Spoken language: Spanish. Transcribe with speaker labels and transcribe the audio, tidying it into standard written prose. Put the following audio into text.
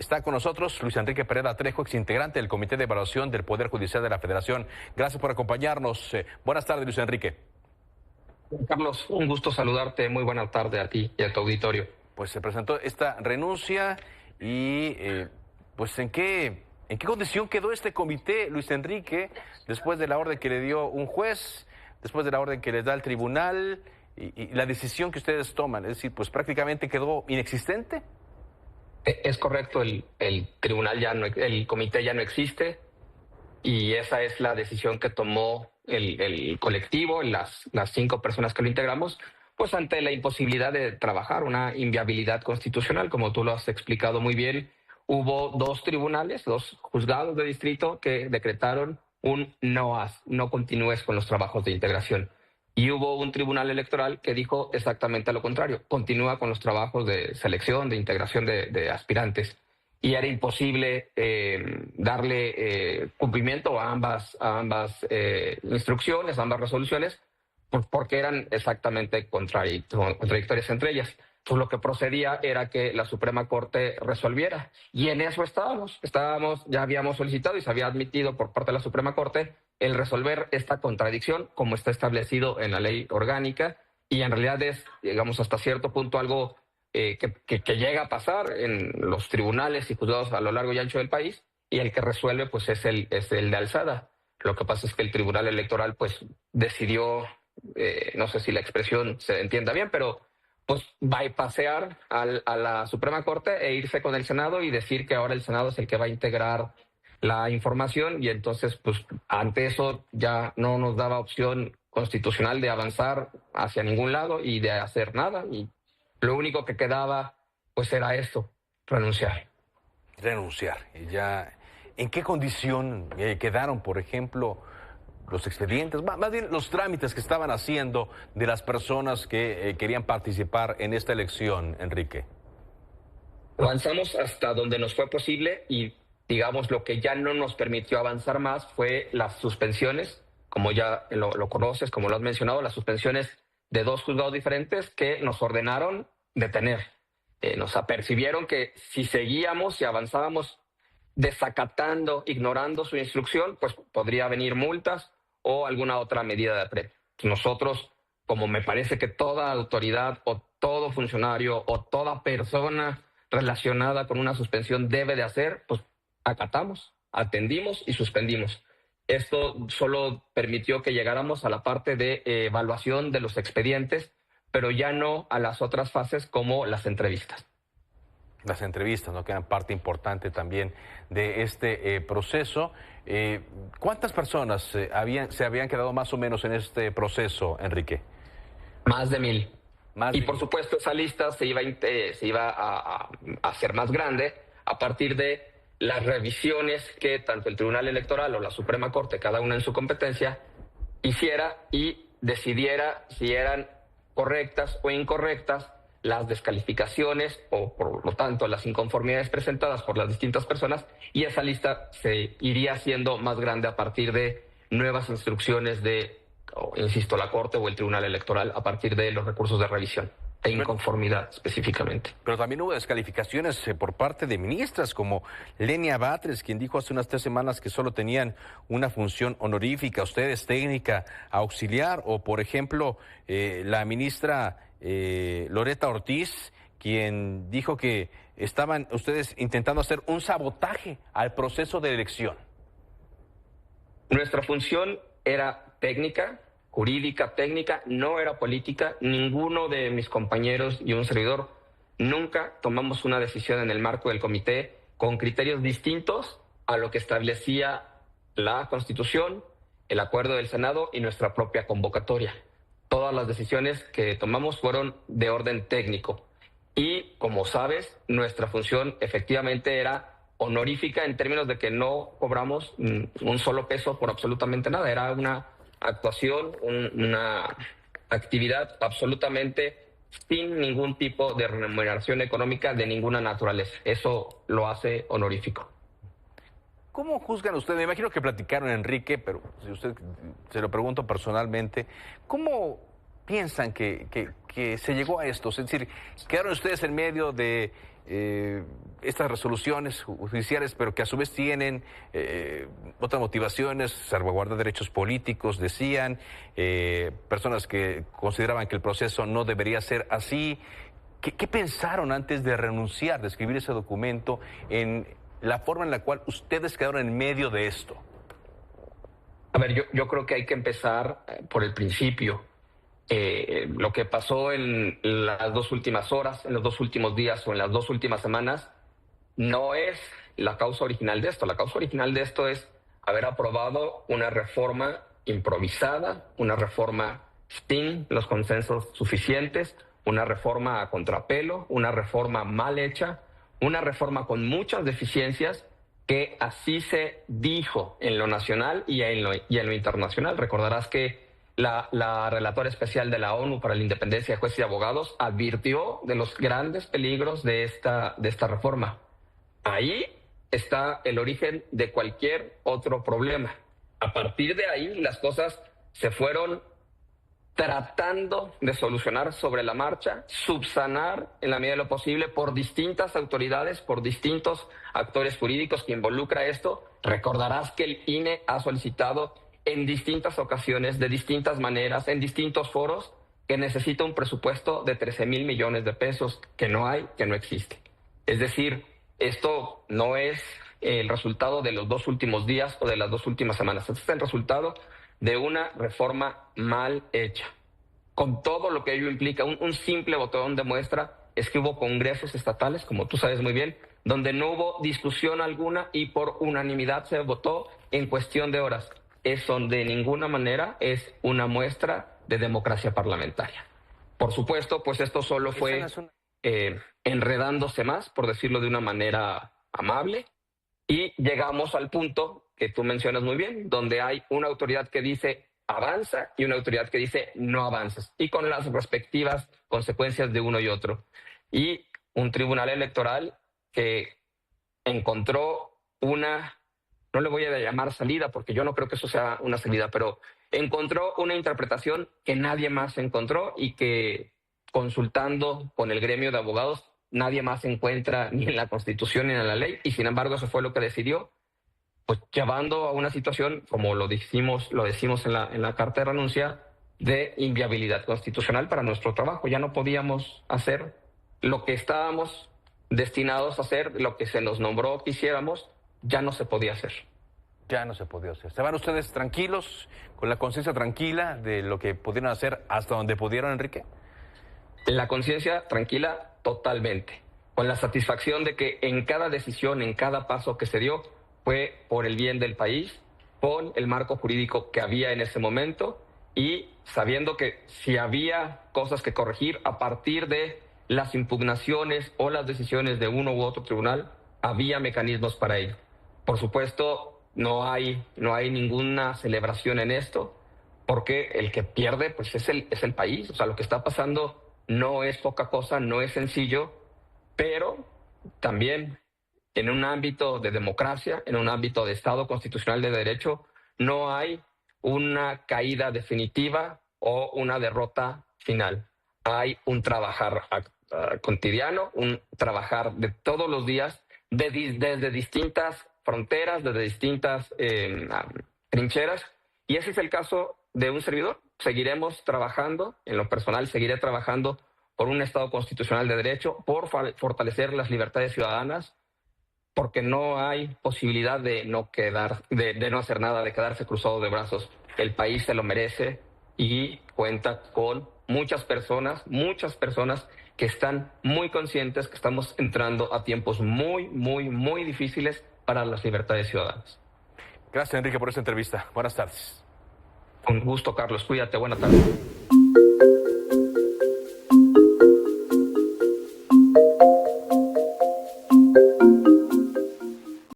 Speaker 1: Está con nosotros Luis Enrique Pereda Trejo, exintegrante del Comité de Evaluación del Poder Judicial de la Federación. Gracias por acompañarnos. Buenas tardes, Luis Enrique.
Speaker 2: Carlos, un gusto saludarte. Muy buena tarde a ti y a tu auditorio.
Speaker 1: Pues se presentó esta renuncia y pues ¿en qué condición quedó este comité, Luis Enrique, después de la orden que le dio un juez, después de la orden que les da el tribunal y la decisión que ustedes toman? Es decir, pues prácticamente quedó inexistente.
Speaker 2: Es correcto, el tribunal el comité ya no existe y esa es la decisión que tomó el colectivo, las 5 personas que lo integramos, pues ante la imposibilidad de trabajar, una inviabilidad constitucional, como tú lo has explicado muy bien. Hubo 2 tribunales, 2 juzgados de distrito que decretaron un no continúes con los trabajos de integración. Y hubo un tribunal electoral que dijo exactamente lo contrario, continúa con los trabajos de selección, de integración de aspirantes. Y era imposible darle cumplimiento a ambas instrucciones, a ambas resoluciones, porque eran exactamente contradictorias entre ellas. Pues lo que procedía era que la Suprema Corte resolviera. Y en eso ya habíamos solicitado y se había admitido por parte de la Suprema Corte el resolver esta contradicción como está establecido en la ley orgánica, y en realidad es, digamos, hasta cierto punto algo que llega a pasar en los tribunales y juzgados a lo largo y ancho del país, y el que resuelve pues es el de alzada. Lo que pasa es que el Tribunal Electoral pues decidió, no sé si la expresión se entienda bien, pero pues bypassear a la Suprema Corte e irse con el Senado y decir que ahora el Senado es el que va a integrar la información, y entonces pues ante eso ya no nos daba opción constitucional de avanzar hacia ningún lado y de hacer nada, y lo único que quedaba pues era esto, renunciar.
Speaker 1: Y ya, ¿en qué condición quedaron, por ejemplo, los expedientes, más bien los trámites que estaban haciendo de las personas que querían participar en esta elección, Enrique?
Speaker 2: Avanzamos hasta donde nos fue posible y, digamos, lo que ya no nos permitió avanzar más fue las suspensiones, como ya lo conoces, como lo has mencionado, las suspensiones de 2 juzgados diferentes que nos ordenaron detener. Nos apercibieron que si seguíamos, si avanzábamos desacatando, ignorando su instrucción, pues podría venir multas o alguna otra medida de apremio. Nosotros, como me parece que toda autoridad o todo funcionario o toda persona relacionada con una suspensión debe de hacer, pues acatamos, atendimos y suspendimos. Esto solo permitió que llegáramos a la parte de evaluación de los expedientes, pero ya no a las otras fases como las entrevistas.
Speaker 1: Las entrevistas, ¿no?, que eran parte importante también de este proceso. ¿Cuántas personas se habían quedado más o menos en este proceso, Enrique?
Speaker 2: Más de 1,000. Y por supuesto esa lista se iba a hacer más grande a partir de las revisiones que tanto el Tribunal Electoral o la Suprema Corte, cada una en su competencia, hiciera y decidiera si eran correctas o incorrectas las descalificaciones o, por lo tanto, las inconformidades presentadas por las distintas personas, y esa lista se iría haciendo más grande a partir de nuevas instrucciones de, insisto, la Corte o el Tribunal Electoral, a partir de los recursos de revisión e inconformidad específicamente.
Speaker 1: Pero también hubo descalificaciones por parte de ministras como Lenia Batres, quien dijo hace unas 3 semanas que solo tenían una función honorífica, ustedes técnica, auxiliar, o por ejemplo la ministra Loretta Ortiz, quien dijo que estaban ustedes intentando hacer un sabotaje al proceso de elección.
Speaker 2: Nuestra función era técnica, jurídica, técnica, no era política. Ninguno de mis compañeros y un servidor nunca tomamos una decisión en el marco del comité con criterios distintos a lo que establecía la Constitución, el acuerdo del Senado y nuestra propia convocatoria. Todas las decisiones que tomamos fueron de orden técnico. Y, como sabes, nuestra función efectivamente era honorífica en términos de que no cobramos un solo peso por absolutamente nada. Era una actuación, una actividad absolutamente sin ningún tipo de remuneración económica de ninguna naturaleza. Eso lo hace honorífico.
Speaker 1: ¿Cómo juzgan ustedes? Me imagino que platicaron, Enrique, pero si usted se lo pregunto personalmente, ¿cómo piensan que se llegó a esto? Es decir, quedaron ustedes en medio de estas resoluciones judiciales, pero que a su vez tienen otras motivaciones, salvaguardar derechos políticos, decían, personas que consideraban que el proceso no debería ser así. ¿Qué pensaron antes de renunciar, de escribir ese documento, en la forma en la cual ustedes quedaron en medio de esto?
Speaker 2: A ver, yo creo que hay que empezar por el principio. Lo que pasó en las 2 últimas horas, en los 2 últimos días o en las 2 últimas semanas, no es la causa original de esto. La causa original de esto es haber aprobado una reforma improvisada, una reforma sin los consensos suficientes, una reforma a contrapelo, una reforma mal hecha, una reforma con muchas deficiencias, que así se dijo en lo nacional y en lo internacional. Recordarás que la relatora especial de la ONU para la independencia de jueces y abogados advirtió de los grandes peligros de esta reforma. Ahí está el origen de cualquier otro problema. A partir de ahí, las cosas se fueron tratando de solucionar sobre la marcha, subsanar en la medida de lo posible por distintas autoridades, por distintos actores jurídicos que involucra esto. Recordarás que el INE ha solicitado en distintas ocasiones, de distintas maneras, en distintos foros, que necesita un presupuesto de 13,000 millones de pesos, que no hay, que no existe. Es decir, esto no es el resultado de los 2 últimos días o de las 2 últimas semanas. Este es el resultado de una reforma mal hecha. Con todo lo que ello implica, un simple botón de muestra es que hubo congresos estatales, como tú sabes muy bien, donde no hubo discusión alguna y por unanimidad se votó en cuestión de horas. Eso de ninguna manera es una muestra de democracia parlamentaria. Por supuesto, pues esto solo fue enredándose más, por decirlo de una manera amable, y llegamos al punto que tú mencionas muy bien, donde hay una autoridad que dice avanza y una autoridad que dice no avanzas, y con las respectivas consecuencias de uno y otro. Y un tribunal electoral que encontró no le voy a llamar salida, porque yo no creo que eso sea una salida, pero encontró una interpretación que nadie más encontró y que, consultando con el gremio de abogados, nadie más encuentra ni en la Constitución ni en la ley, y sin embargo eso fue lo que decidió, pues llevando a una situación, como lo decimos en la carta de renuncia, de inviabilidad constitucional para nuestro trabajo. Ya no podíamos hacer lo que estábamos destinados a hacer, lo que se nos nombró que hiciéramos, ya no se podía hacer.
Speaker 1: Ya no se podía hacer. ¿Se van ustedes tranquilos, con la conciencia tranquila de lo que pudieron hacer hasta donde pudieron, Enrique?
Speaker 2: La conciencia tranquila totalmente, con la satisfacción de que en cada decisión, en cada paso que se dio, fue por el bien del país, con el marco jurídico que había en ese momento y sabiendo que si había cosas que corregir a partir de las impugnaciones o las decisiones de uno u otro tribunal, había mecanismos para ello. Por supuesto, no hay ninguna celebración en esto, porque el que pierde pues es el país. O sea, lo que está pasando no es poca cosa, no es sencillo, pero también en un ámbito de democracia, en un ámbito de Estado constitucional de derecho, no hay una caída definitiva o una derrota final. Hay un trabajar cotidiano, un trabajar de todos los días, desde distintas fronteras, desde distintas trincheras, y ese es el caso de un servidor. Seguiremos trabajando, en lo personal seguiré trabajando por un Estado constitucional de derecho, por fortalecer las libertades ciudadanas, porque no hay posibilidad de no hacer nada, de quedarse cruzado de brazos. El país se lo merece y cuenta con muchas personas que están muy conscientes que estamos entrando a tiempos muy, muy, muy difíciles para las libertades ciudadanas.
Speaker 1: Gracias, Enrique, por esta entrevista. Buenas tardes.
Speaker 2: Con gusto, Carlos. Cuídate. Buenas tardes.